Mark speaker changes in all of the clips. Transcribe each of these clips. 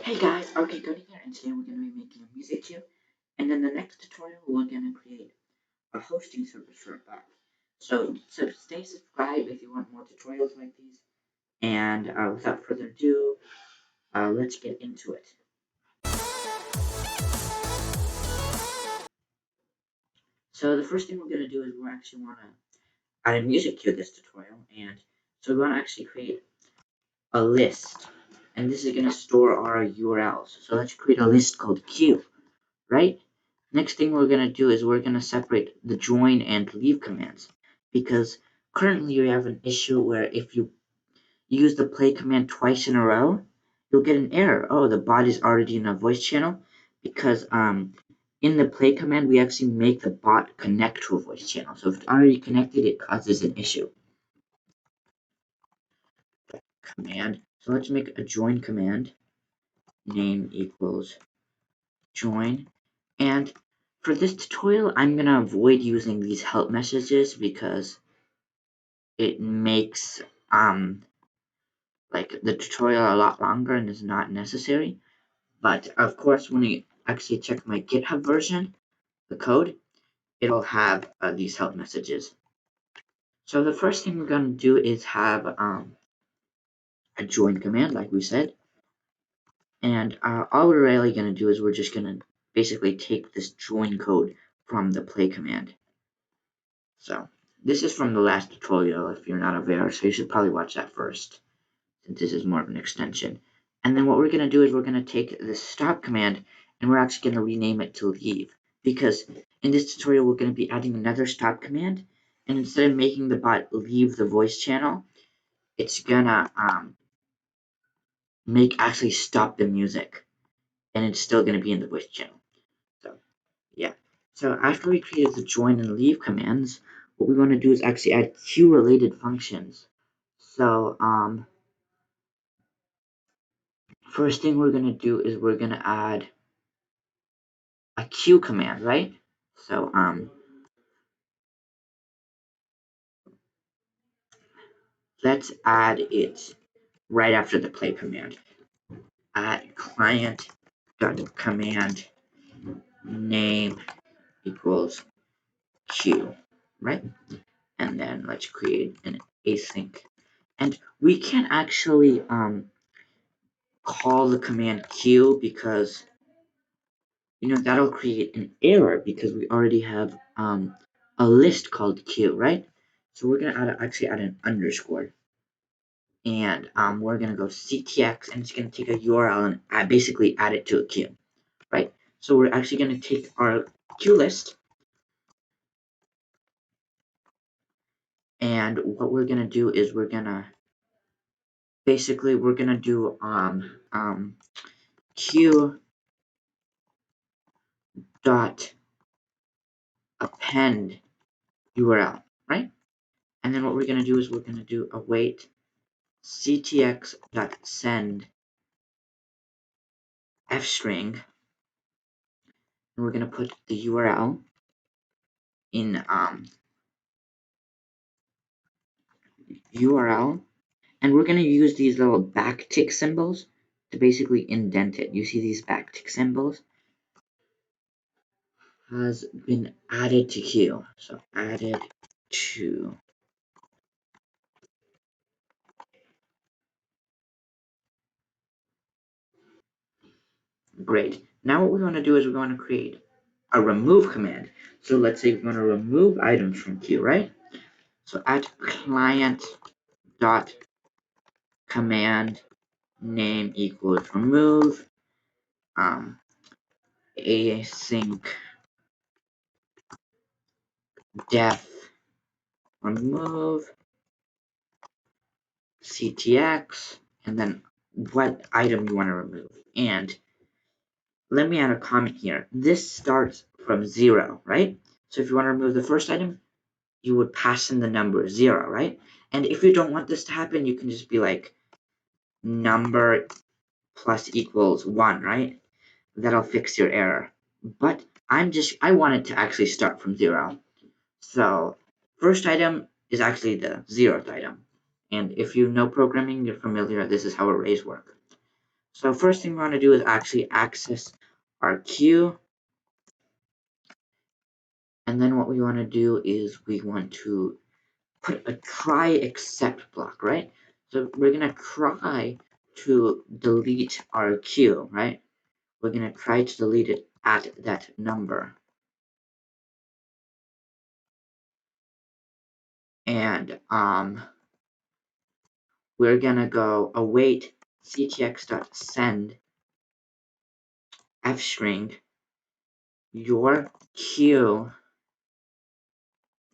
Speaker 1: Hey guys, RK Coding here, and today we're going to be making a music cue. And in the next tutorial, we're going to create a hosting service for that. So stay subscribed if you want more tutorials like these. And without further ado, let's get into it. So the first thing we're going to do is we actually want to add a music cue to this tutorial, and so we want to actually create a list, and this is going to store our URLs. So let's create a list called cue, right? Next thing we're going to do is we're going to separate the join and leave commands, because currently you have an issue where if you use the play command twice in a row, you'll get an error. Oh, the bot is already in a voice channel, because in the play command we actually make the bot connect to a voice channel. So if it's already connected, it causes an issue. Command. So let's make a join command. Name equals join. And for this tutorial, I'm going to avoid using these help messages because it makes like the tutorial a lot longer and is not necessary. But of course, when you actually check my GitHub version, the code, it'll have these help messages. So the first thing we're going to do is have a join command, like we said. And all we're really going to do is we're just going to basically take this join code from the play command. So this is from the last tutorial if you're not aware, so you should probably watch that first, since this is more of an extension. And then what we're going to do is we're going to take the stop command and we're actually going to rename it to leave, because in this tutorial we're going to be adding another stop command, and instead of making the bot leave the voice channel, it's gonna actually stop the music, and it's still going to be in the voice channel. So yeah. So after we created the join and leave commands, what we want to do is actually add cue related functions. So first thing we're going to do is we're going to add a cue command, right? So let's add it right after the play command. Add client.command name equals cue, right? And then let's create an async. And we can actually call the command cue, because that'll create an error because we already have a list called cue, right? So we're gonna actually add an underscore, and we're gonna go ctx, and it's gonna take a URL and basically add it to a queue, right? So we're actually gonna take our queue list, and what we're gonna do is we're gonna do queue dot append URL, right? And then what we're gonna do is we're gonna do await ctx.send fstring, and we're going to put the URL in URL, and we're going to use these little backtick symbols to basically indent it. You see these backtick symbols? Has been added to queue. So added to. Great. Now what we want to do is we want to create a remove command. So let's say we want to remove items from queue, right? So add client dot command name equals remove async def remove ctx, and then what item you want to remove. And let me add a comment here. This starts from 0, right? So if you want to remove the first item, you would pass in the number 0, right? And if you don't want this to happen, you can just be like number plus equals 1, right? That'll fix your error. But I want it to actually start from 0. So first item is actually the 0th item. And if you know programming, you're familiar, this is how arrays work. So first thing we want to do is actually access our queue. And then what we want to do is we want to put a try except block, right? So we're going to try to delete our queue, right? We're going to try to delete it at that number. And we're going to go await ctx.send fstring. Your queue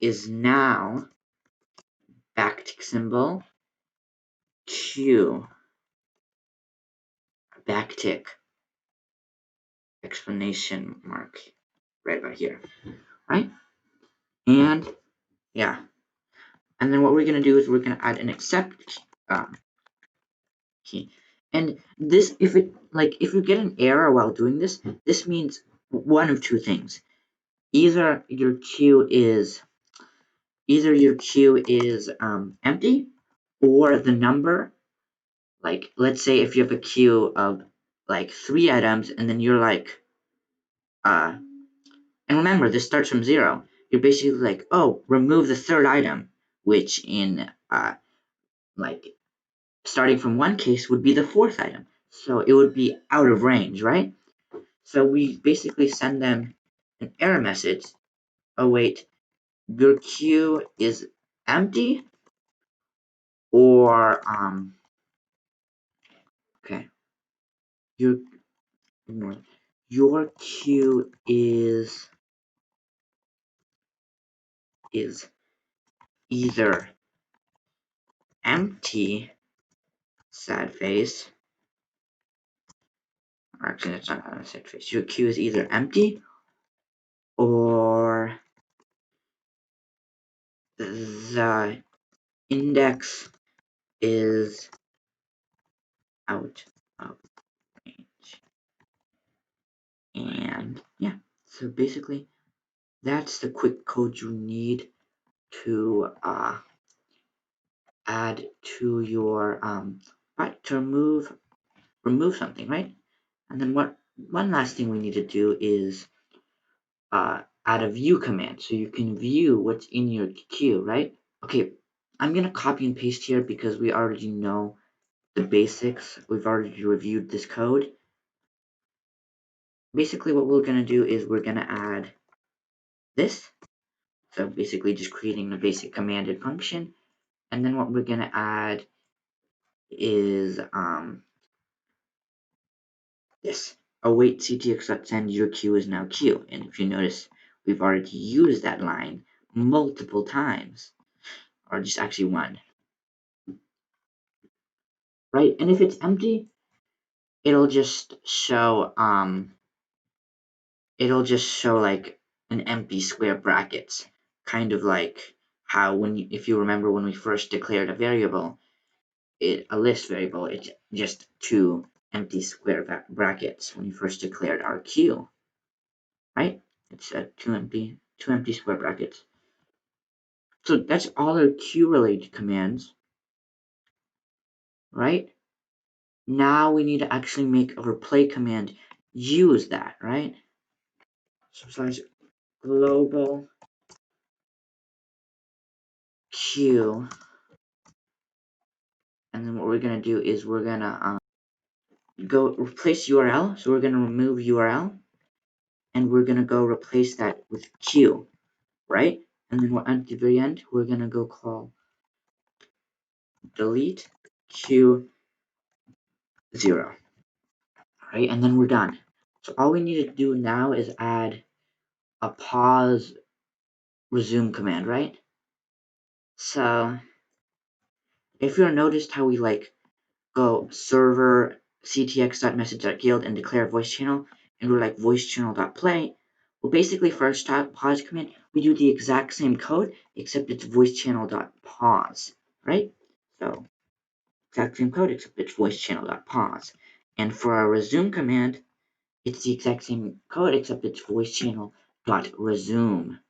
Speaker 1: is now backtick symbol queue backtick explanation mark right about here, right? And yeah, and then what we're gonna do is we're gonna add an accept key. And this, if you get an error while doing this, this means one of two things. Either your queue is empty, or the number, like let's say if you have a queue of like 3 items and then you're like and remember this starts from 0. You're basically like, oh, remove the third item, which in like starting from one case would be the fourth item, so it would be out of range, right? So we basically send them an error message. Oh wait, your queue is empty, or okay, your queue is either empty, sad face, or actually that's not a sad face. Your queue is either empty or the index is out of range. And yeah, so basically that's the quick code you need to add to your to remove something, right? And then one last thing we need to do is add a view command so you can view what's in your queue, right? Okay, I'm gonna copy and paste here because we already know the basics. We've already reviewed this code. Basically what we're gonna do is we're gonna add this. So basically just creating the basic commanded function. And then what we're gonna add is this. Await ctx.send your queue is now queue. And if you notice, we've already used that line multiple times, or just actually one, right? And if it's empty, it'll just show like an empty square brackets, kind of like how if you remember when we first declared a variable, a list variable, it's just 2 empty square brackets when you first declared our queue, right? It's two empty square brackets. So that's all our queue related commands, right? Now we need to actually make a replay command use that, right? So slash global queue, and then what we're gonna do is we're gonna go replace URL. So we're gonna remove URL, and we're gonna go replace that with queue, right? And then at the very end, we're gonna go call delete queue 0, right? And then we're done. So all we need to do now is add a pause resume command, right? So if you noticed how we like go server ctx.message.guild and declare voice channel, and we're like voice channel.play, well, basically for our pause command, we do the exact same code, except it's voice channel.pause, right? So exact same code, except it's voice channel.pause. And for our resume command, it's the exact same code, except it's voice channel.resume,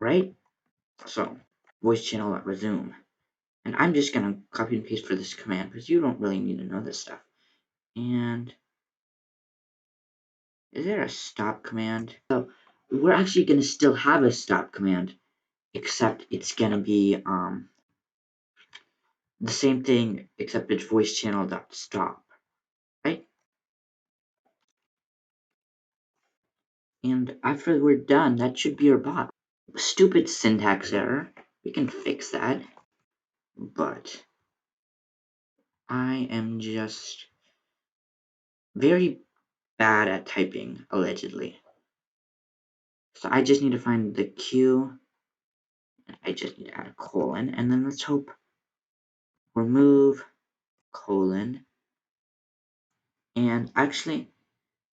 Speaker 1: right? So voice channel.resume. And I'm just going to copy and paste for this command because you don't really need to know this stuff. And is there a stop command? So we're actually going to still have a stop command, except it's going to be the same thing, except it's voice channel.stop, right? And after we're done, that should be our bot. Stupid syntax error. We can fix that. But I am just very bad at typing, allegedly. So I just need to find the Q. I just need to add a colon, and then let's hope remove colon. And actually,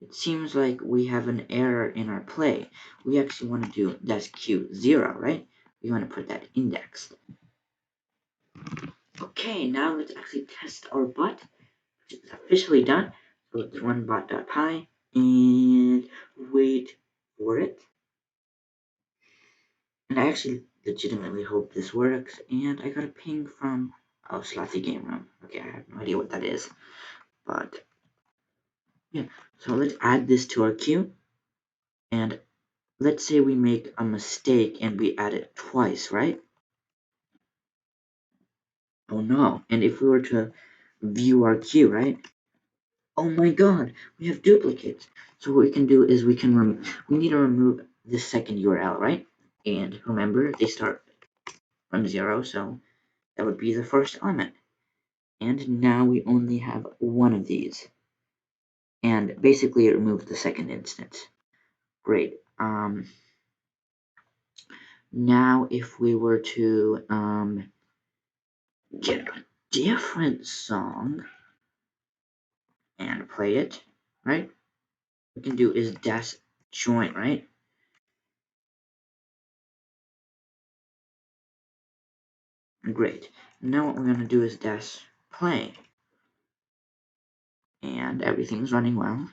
Speaker 1: it seems like we have an error in our play. We actually want to do that's Q0, right? We want to put that indexed. Okay, now let's actually test our bot, which is officially done. So let's run bot.py and wait for it. And I actually legitimately hope this works. And I got a ping from Slothy Game Room. Okay, I have no idea what that is, but yeah. So let's add this to our queue, and let's say we make a mistake and we add it twice, right? Oh no! And if we were to view our queue, right? Oh my God, we have duplicates. So what we can do is we need to remove this second URL, right? And remember, they start from 0, so that would be the first element. And now we only have one of these. And basically it removed the second instance. Great. Now if we were to get a different song and play it, right? What we can do is dash join, right? Great. Now what we're going to do is dash play. And everything's running well.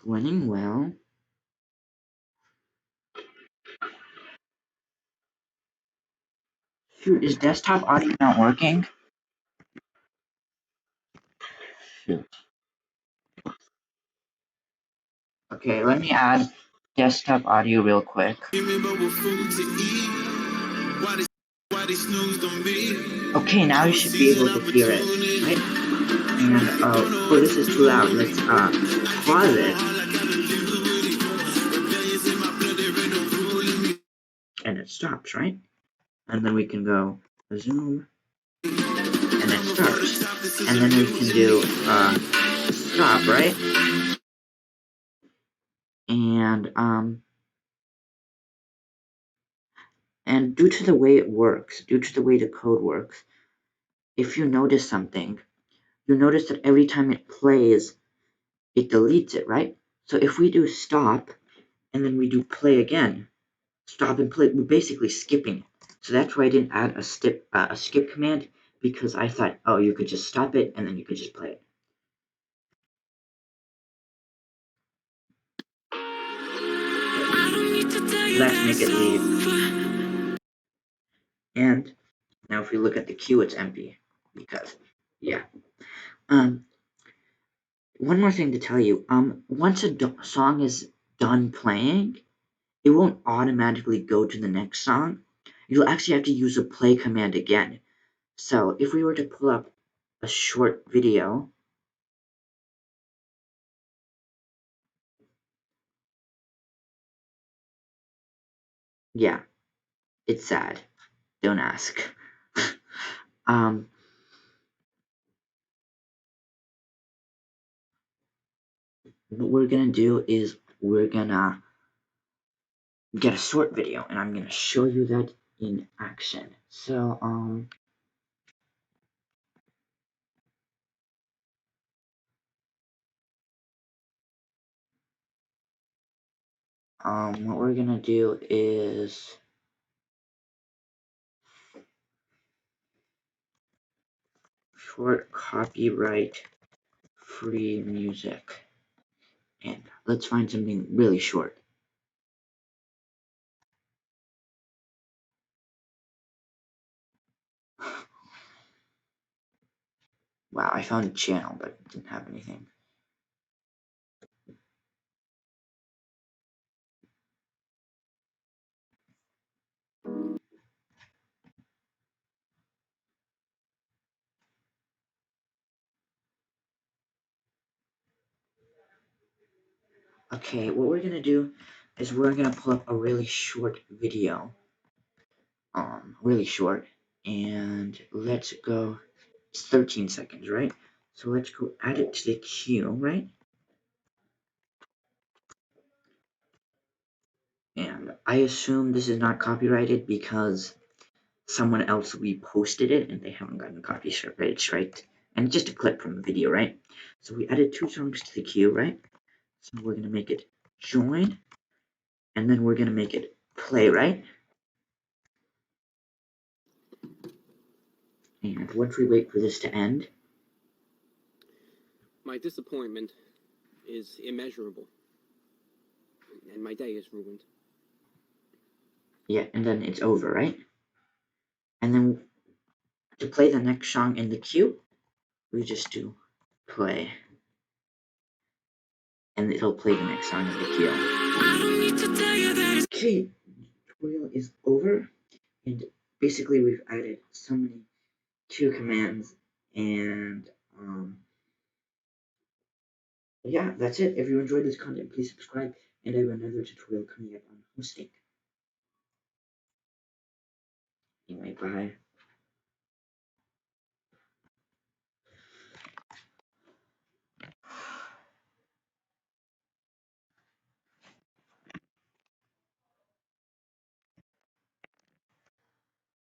Speaker 1: Running well. Shoot, is desktop audio not working? Shoot. Okay, let me add desktop audio real quick. Okay, now you should be able to hear it, right? And oh, this is too loud. Let's pause it. And it stops, right? And then we can go resume, and it starts. And then we can do stop, right? And due to the way it works, due to the way the code works, if you notice something, you notice that every time it plays, it deletes it, right? So if we do stop, and then we do play again, stop and play, we're basically skipping. So that's why I didn't add a skip command, because I thought, oh, you could just stop it, and then you could just play it. Let's make it leave. And now if we look at the queue, it's empty, because, yeah. One more thing to tell you, once a song is done playing, it won't automatically go to the next song. You'll actually have to use a play command again. So if we were to pull up a short video, yeah, it's sad. Don't ask. What we're gonna do is we're gonna get a short video, and I'm gonna show you that in action. So what we're gonna do is short copyright free music, and let's find something really short. Wow, I found a channel, but it didn't have anything. Okay, what we're gonna do is we're gonna pull up a really short video. Really short. And let's go, it's 13 seconds, right? So let's go add it to the queue, right? And I assume this is not copyrighted because someone else reposted it and they haven't gotten copyright strike. And just a clip from the video, right? So we added 2 songs to the queue, right? So we're gonna make it join, and then we're gonna make it play, right? And once we wait for this to end,
Speaker 2: my disappointment is immeasurable, and my day is ruined.
Speaker 1: yeah, and then it's over, right? And then to play the next song in the queue, we just do play, and it'll play the next song in the queue. Okay, tutorial is over, and basically we've added so many queue commands, and yeah, that's it. If you enjoyed this content, please subscribe, and I have another tutorial coming up on hosting. Anyway, bye.